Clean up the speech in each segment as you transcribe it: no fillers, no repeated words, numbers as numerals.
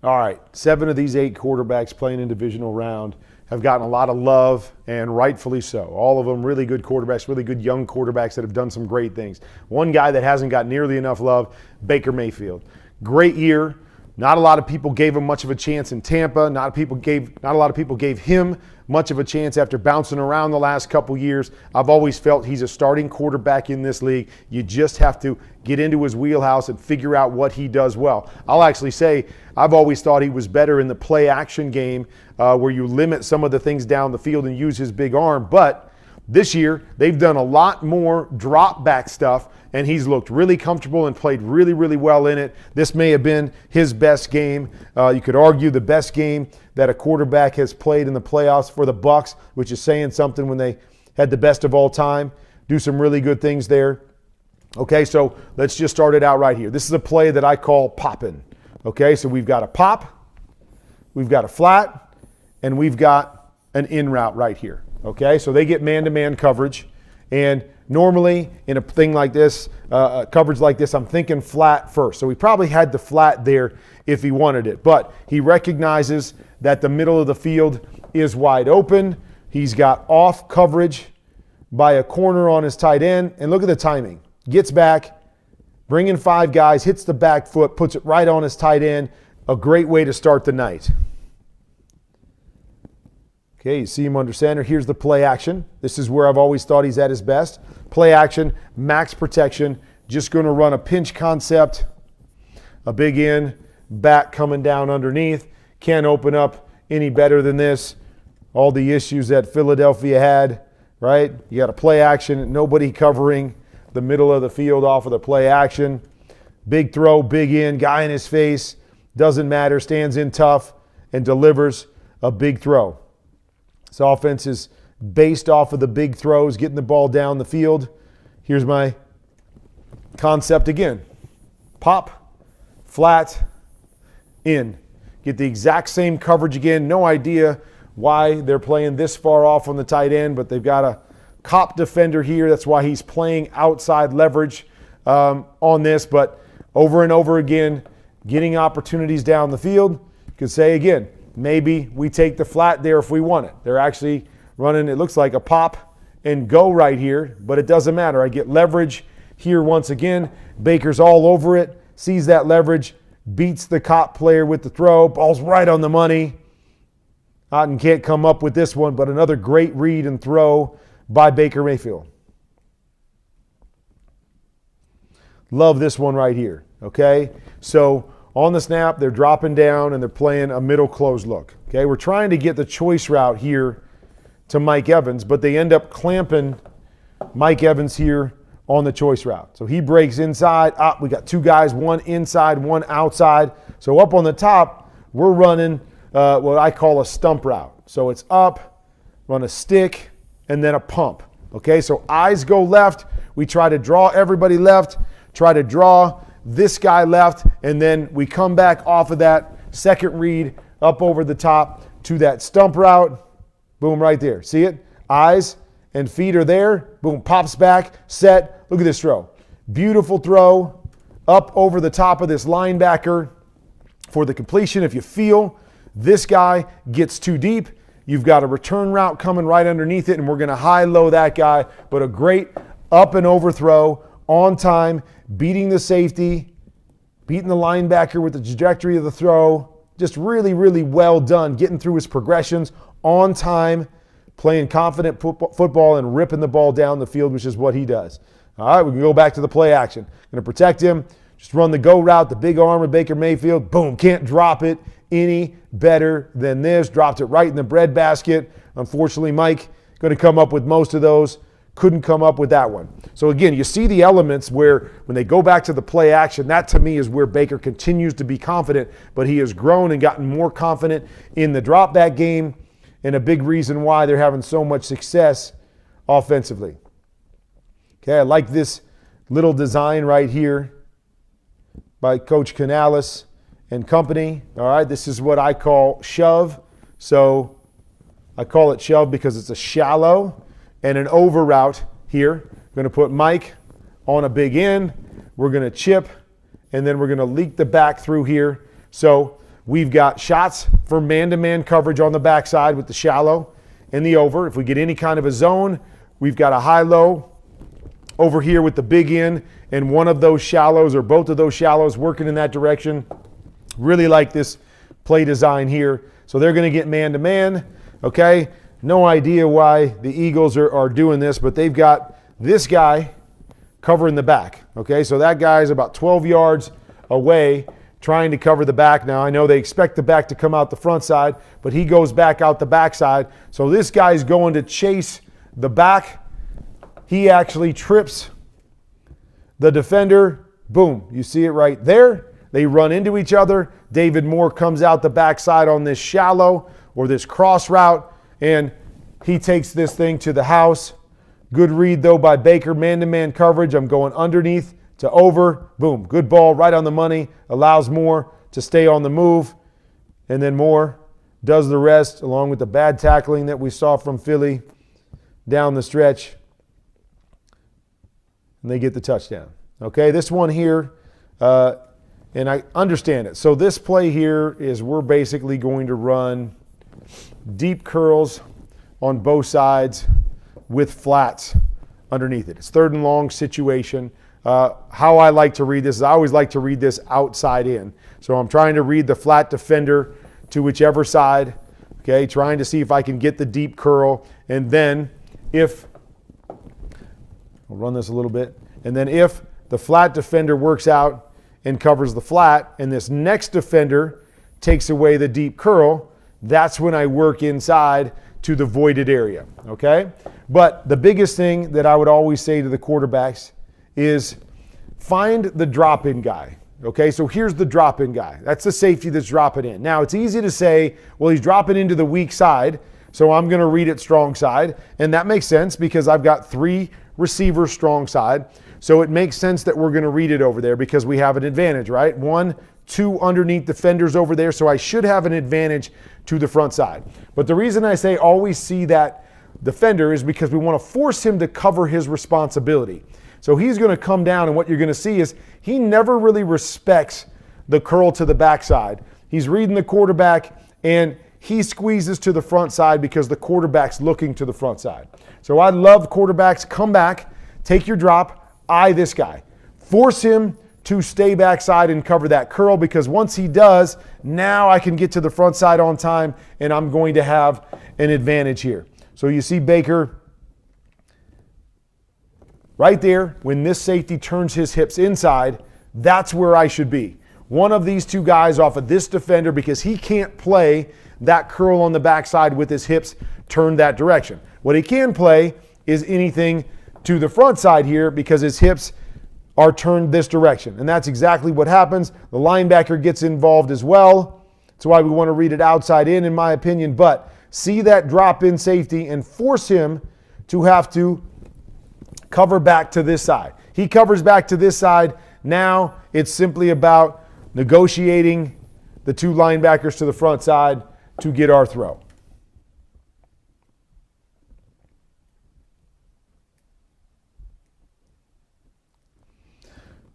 All right, 7 of these 8 quarterbacks playing in divisional round have gotten a lot of love, and rightfully so. All of them really good quarterbacks, really good young quarterbacks that have done some great things. One guy that hasn't got nearly enough love, Baker Mayfield. Great year. Not a lot of people gave him much of a chance in Tampa. Not a lot of people gave him much of a chance after bouncing around the last couple years. I've always felt he's a starting quarterback in this league. You just have to get into his wheelhouse and figure out what he does well. I'll actually say I've always thought he was better in the play action game where you limit some of the things down the field and use his big arm. But this year, they've done a lot more drop back stuff, and he's looked really comfortable and played really, really well in it. This may have been his best game. You could argue the best game that a quarterback has played in the playoffs for the Bucs, which is saying something when they had the best of all time. Do some really good things there. Okay, so let's just start it out right here. This is a play that I call poppin'. Okay, so we've got a pop, we've got a flat, and we've got an in route right here. Okay, so they get man-to-man coverage, and normally in a thing like this, coverage like this, I'm thinking flat first. So he probably had the flat there if he wanted it, but he recognizes that the middle of the field is wide open. He's got off coverage by a corner on his tight end, and look at the timing. Gets back, bringing 5 guys, hits the back foot, puts it right on his tight end. A great way to start the night. Okay, you see him under center. Here's the play action. This is where I've always thought he's at his best. Play action, max protection. Just going to run a pinch concept. A big in, back coming down underneath. Can't open up any better than this. All the issues that Philadelphia had, right? You got a play action, nobody covering the middle of the field off of the play action. Big throw, big in, guy in his face. Doesn't matter, stands in tough and delivers a big throw. This offense is based off of the big throws, getting the ball down the field. Here's my concept again. Pop, flat, in. Get the exact same coverage again. No idea why they're playing this far off on the tight end, but they've got a cop defender here. That's why he's playing outside leverage on this. But over and over again, getting opportunities down the field. You could say again, maybe we take the flat there if we want it. They're actually running, it looks like a pop and go right here, but it doesn't matter. I get leverage here once again. Baker's all over it, sees that leverage, beats the cop player with the throw. Ball's right on the money. Otten can't come up with this one, but another great read and throw by Baker Mayfield. Love this one right here, okay? So on the snap, they're dropping down and they're playing a middle close look. Okay, we're trying to get the choice route here to Mike Evans, but they end up clamping Mike Evans here on the choice route. So he breaks inside. We got 2 guys, one inside, one outside. So up on the top, we're running what I call a stump route. So it's up, run a stick, and then a pump. Okay, so eyes go left. We try to draw everybody left, try to draw this guy left, and then we come back off of that second read up over the top to that stump route. Boom, right there. See it? Eyes and feet are there. Boom, pops back, set. Look at this throw. Beautiful throw up over the top of this linebacker for the completion. If you feel this guy gets too deep, you've got a return route coming right underneath it, and we're going to high-low that guy. But a great up and over throw on time, beating the safety, beating the linebacker with the trajectory of the throw. Just really, really well done, getting through his progressions on time, playing confident football and ripping the ball down the field, which is what he does. All right, we can go back to the play action. Going to protect him, just run the go route, the big arm of Baker Mayfield. Boom, can't drop it any better than this. Dropped it right in the breadbasket. Unfortunately, Mike going to come up with most of those. Couldn't come up with that one. So again, you see the elements where when they go back to the play action, that to me is where Baker continues to be confident, but he has grown and gotten more confident in the drop back game, and a big reason why they're having so much success offensively. Okay, I like this little design right here by Coach Canales and company. All right, this is what I call shove. So I call it shove because it's a shallow and an over route here. We're going to put Mike on a big end. We're going to chip, and then we're going to leak the back through here. So We've got shots for man-to-man coverage on the backside with the shallow and the over. If we get any kind of a zone, we've got a high-low over here with the big in and one of those shallows or both of those shallows working in that direction. Really like this play design here. So they're going to get man-to-man, okay? No idea why the Eagles are doing this, but they've got this guy covering the back, okay? So that guy's about 12 yards away trying to cover the back. Now, I know they expect the back to come out the front side, but he goes back out the back side. So this guy's going to chase the back. He actually trips the defender. Boom, you see it right there. They run into each other. David Moore comes out the backside on this shallow or this cross route, and he takes this thing to the house. Good read, though, by Baker. Man-to-man coverage. I'm going underneath to over. Boom. Good ball right on the money. Allows Moore to stay on the move. And then Moore does the rest, along with the bad tackling that we saw from Philly down the stretch. And they get the touchdown. Okay, this one here, and I understand it. So this play here is we're basically going to run deep curls on both sides with flats underneath it. It's third and long situation. How I like to read this is I always like to read this outside in. So I'm trying to read the flat defender to whichever side, okay, trying to see if I can get the deep curl. And then if, I'll run this a little bit, and then if the flat defender works out and covers the flat, and this next defender takes away the deep curl, that's when I work inside to the voided area, okay? But the biggest thing that I would always say to the quarterbacks is find the drop-in guy, okay? So here's the drop-in guy. That's the safety that's dropping in. Now, it's easy to say, well, he's dropping into the weak side, so I'm going to read it strong side, and that makes sense because I've got 3 receivers strong side, so it makes sense that we're going to read it over there because we have an advantage, right? 1, 2 underneath defenders over there, so I should have an advantage to the front side. But the reason I say always see that defender is because we want to force him to cover his responsibility. So he's going to come down, and what you're going to see is he never really respects the curl to the backside. He's reading the quarterback, and he squeezes to the front side because the quarterback's looking to the front side. So I love quarterbacks. Come back, take your drop, eye this guy. Force him to stay backside and cover that curl because once he does, now I can get to the front side on time and I'm going to have an advantage here. So you see Baker right there. When this safety turns his hips inside, that's where I should be. One of these 2 guys off of this defender because he can't play that curl on the backside with his hips turned that direction. What he can play is anything to the front side here because his hips are turned this direction. And that's exactly what happens. The linebacker gets involved as well. That's why we want to read it outside in my opinion. But see that drop in safety and force him to have to cover back to this side. He covers back to this side. Now it's simply about negotiating the 2 linebackers to the front side to get our throw.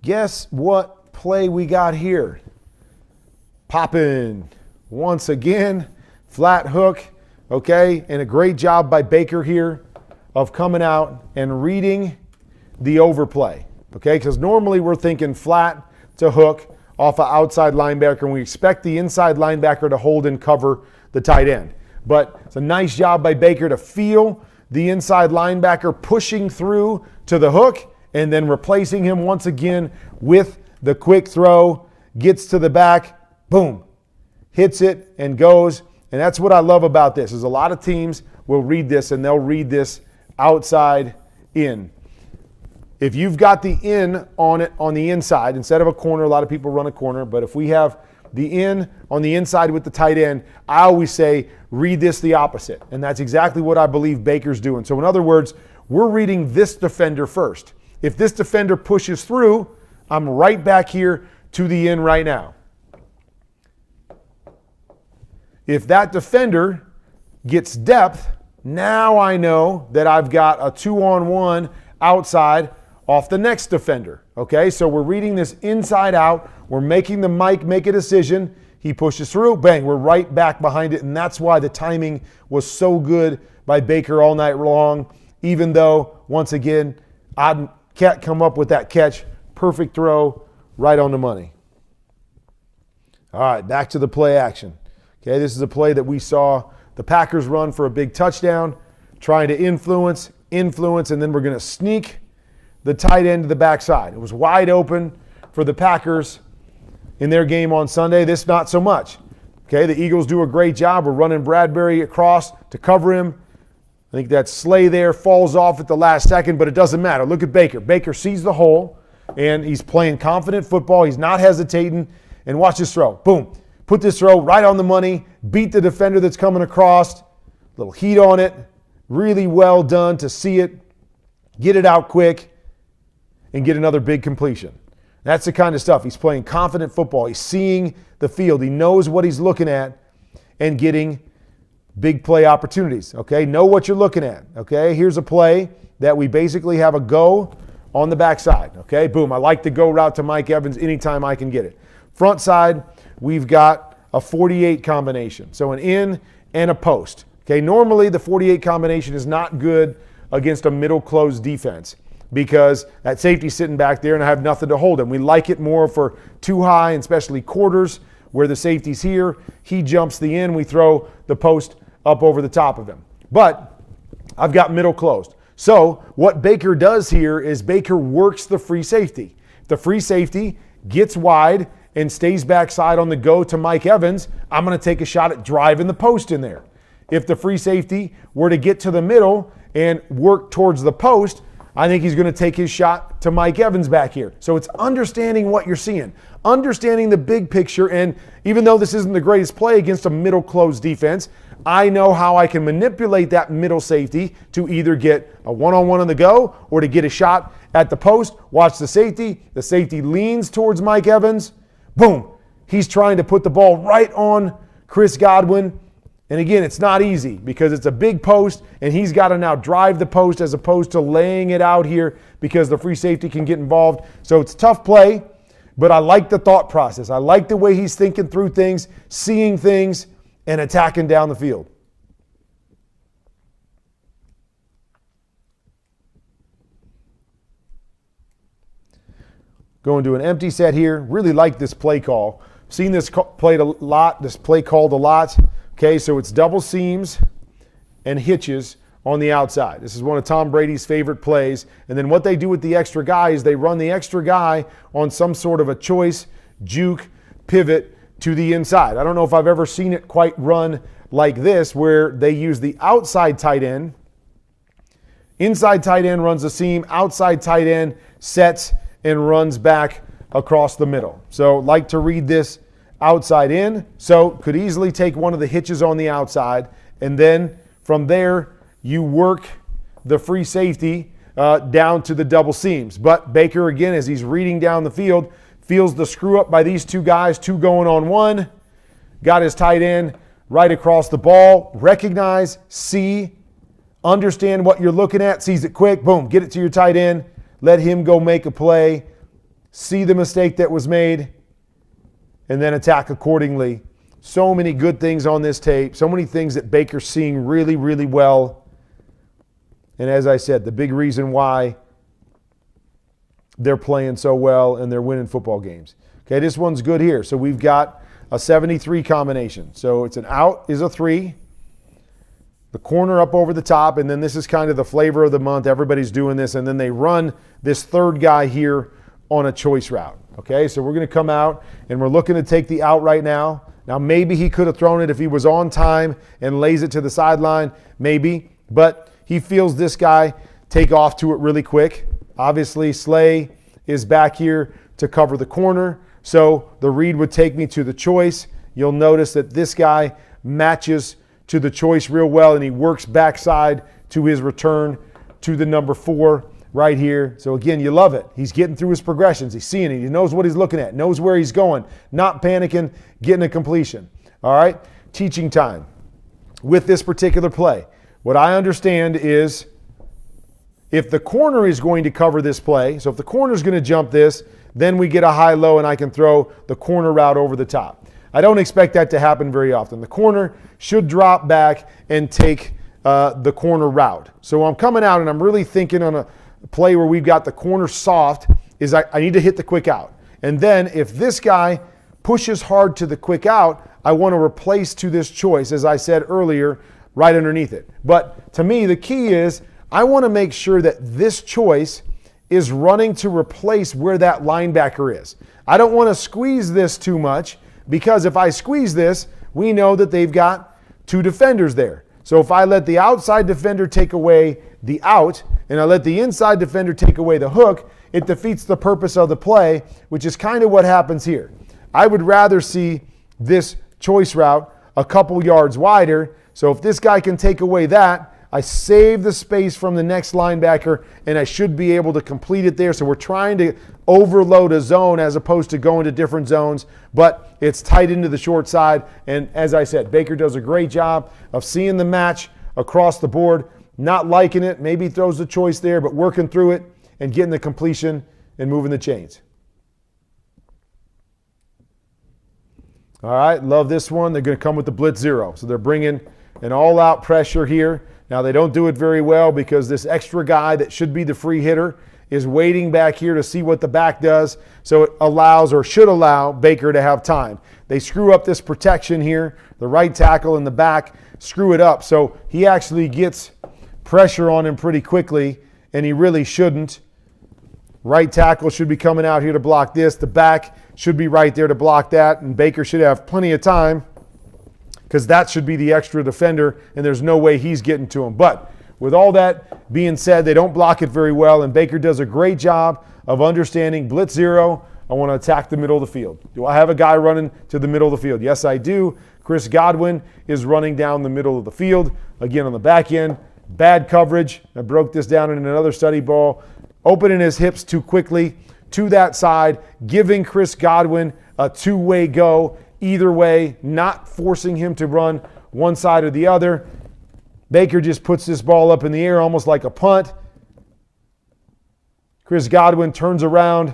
Guess what play we got here? Poppin' once again, flat hook, okay? And a great job by Baker here of coming out and reading the overplay, okay? Because normally we're thinking flat to hook off an outside linebacker, and we expect the inside linebacker to hold and cover the tight end. But it's a nice job by Baker to feel the inside linebacker pushing through to the hook and then replacing him once again with the quick throw, gets to the back, boom, hits it and goes. And that's what I love about this, is a lot of teams will read this and they'll read this outside in. If you've got the in on it on the inside, instead of a corner, a lot of people run a corner, but if we have the in on the inside with the tight end, I always say read this the opposite. And that's exactly what I believe Baker's doing. So in other words, we're reading this defender first. If this defender pushes through, I'm right back here to the in right now. If that defender gets depth, now I know that I've got a 2-on-1 outside off the next defender. Okay, so we're reading this inside out. We're making the Mike make a decision. He pushes through, bang, we're right back behind it. And that's why the timing was so good by Baker all night long, even though, once again, I can't come up with that catch. Perfect throw, right on the money. All right, back to the play action. Okay, this is a play that we saw the Packers run for a big touchdown, trying to influence, and then we're going to sneak the tight end to the backside. It was wide open for the Packers in their game on Sunday. This not so much. Okay, the Eagles do a great job. We're running Bradbury across to cover him. I think that Slay there falls off at the last second, but it doesn't matter. Look at Baker. Baker sees the hole, and he's playing confident football. He's not hesitating. And watch this throw. Boom. Put this throw right on the money. Beat the defender that's coming across. Little heat on it. Really well done to see it. Get it out quick. And get another big completion. That's the kind of stuff. He's playing confident football. He's seeing the field. He knows what he's looking at and getting big play opportunities. Okay, know what you're looking at. Okay, here's a play that we basically have a go on the backside. Okay, boom. I like the go route to Mike Evans anytime I can get it. Front side, we've got a 48 combination. So an in and a post. Okay, normally the 48 combination is not good against a middle close defense because that safety's sitting back there and I have nothing to hold him. We like it more for too high, and especially quarters where the safety's here. He jumps the in, we throw the post up over the top of him. But I've got middle closed. So what Baker does here is Baker works the free safety. The free safety gets wide and stays backside on the go to Mike Evans, I'm going to take a shot at driving the post in there. If the free safety were to get to the middle and work towards the post, I think he's going to take his shot to Mike Evans back here. So it's understanding what you're seeing, understanding the big picture, and even though this isn't the greatest play against a middle closed defense, I know how I can manipulate that middle safety to either get a one-on-one on the go or to get a shot at the post. Watch the safety. The safety leans towards Mike Evans. Boom. He's trying to put the ball right on Chris Godwin. And again, it's not easy because it's a big post and he's got to now drive the post as opposed to laying it out here because the free safety can get involved. So it's a tough play, but I like the thought process. I like the way he's thinking through things, seeing things, and attacking down the field. Going to an empty set here. Really like this play call. Seen this played a lot, this play called a lot. Okay, so it's double seams and hitches on the outside. This is one of Tom Brady's favorite plays. And then what they do with the extra guy is they run the extra guy on some sort of a choice, juke, pivot to the inside. I don't know if I've ever seen it quite run like this where they use the outside tight end. Inside tight end runs a seam, outside tight end sets and runs back across the middle. So like to read this outside in, so could easily take one of the hitches on the outside, and then from there you work the free safety down to the double seams. But Baker, again, as he's reading down the field, feels the screw up by these two guys, two going on one, got his tight end right across the ball, recognize, see, understand what you're looking at, sees it quick, boom, get it to your tight end, let him go make a play, see the mistake that was made, and then attack accordingly. So many good things on this tape. So many things that Baker's seeing really, really well. And as I said, the big reason why they're playing so well and they're winning football games. Okay, this one's good here. So we've got a 73 combination. So it's an out is a 3. The corner up over the top, and then this is kind of the flavor of the month. Everybody's doing this, and then they run this third guy here on a choice route. Okay, so we're going to come out, and we're looking to take the out right now. Now, maybe he could have thrown it if he was on time and lays it to the sideline, maybe. But he feels this guy take off to it really quick. Obviously, Slay is back here to cover the corner. So the read would take me to the choice. You'll notice that this guy matches to the choice real well, and he works backside to his return to the number 4 right here. So again, you love it. He's getting through his progressions. He's seeing it. He knows what he's looking at, knows where he's going, not panicking, getting a completion. All right, teaching time with this particular play. What I understand is if the corner is going to cover this play, so if the corner is going to jump this, then we get a high-low and I can throw the corner route over the top. I don't expect that to happen very often. The corner should drop back and take the corner route. So I'm coming out and I'm really thinking on a play where we've got the corner soft is I need to hit the quick out. And then if this guy pushes hard to the quick out, I want to replace to this choice, as I said earlier, right underneath it. But to me, the key is I want to make sure that this choice is running to replace where that linebacker is. I don't want to squeeze this too much, because if I squeeze this, we know that they've got two defenders there. So if I let the outside defender take away the out and I let the inside defender take away the hook, it defeats the purpose of the play, which is kind of what happens here. I would rather see this choice route a couple yards wider. So if this guy can take away that, I save the space from the next linebacker and I should be able to complete it there. So we're trying to overload a zone as opposed to going to different zones, but it's tight into the short side. And as I said, Baker does a great job of seeing the match across the board, not liking it, maybe throws the choice there, but working through it and getting the completion and moving the chains. All right, love this one. They're going to come with the blitz zero. So they're bringing an all-out pressure here. Now, they don't do it very well because this extra guy that should be the free hitter is waiting back here to see what the back does. So it allows, or should allow, Baker to have time. They screw up this protection here. The right tackle in the back screw it up. So he actually gets pressure on him pretty quickly, and he really shouldn't. Right tackle should be coming out here to block this. The back should be right there to block that, and Baker should have plenty of time because that should be the extra defender, and there's no way he's getting to him. But with all that being said, they don't block it very well, and Baker does a great job of understanding blitz zero. I want to attack the middle of the field. Do I have a guy running to the middle of the field? Yes, I do. Chris Godwin is running down the middle of the field. Again, on the back end, bad coverage. I broke this down in another study ball. Opening his hips too quickly to that side, giving Chris Godwin a two-way go. Either way, not forcing him to run one side or the other. Baker just puts this ball up in the air almost like a punt. Chris Godwin turns around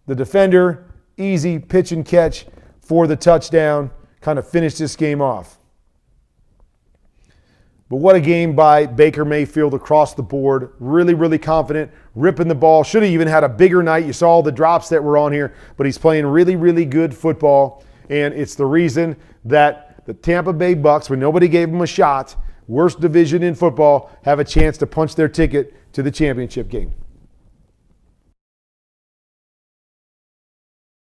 the defender. Easy pitch and catch for the touchdown. Kind of finished this game off. But what a game by Baker Mayfield across the board. Really, really confident, ripping the ball. Should have even had a bigger night. You saw all the drops that were on here, but he's playing really, really good football. And it's the reason that the Tampa Bay Bucs, when nobody gave them a shot, worst division in football, have a chance to punch their ticket to the championship game.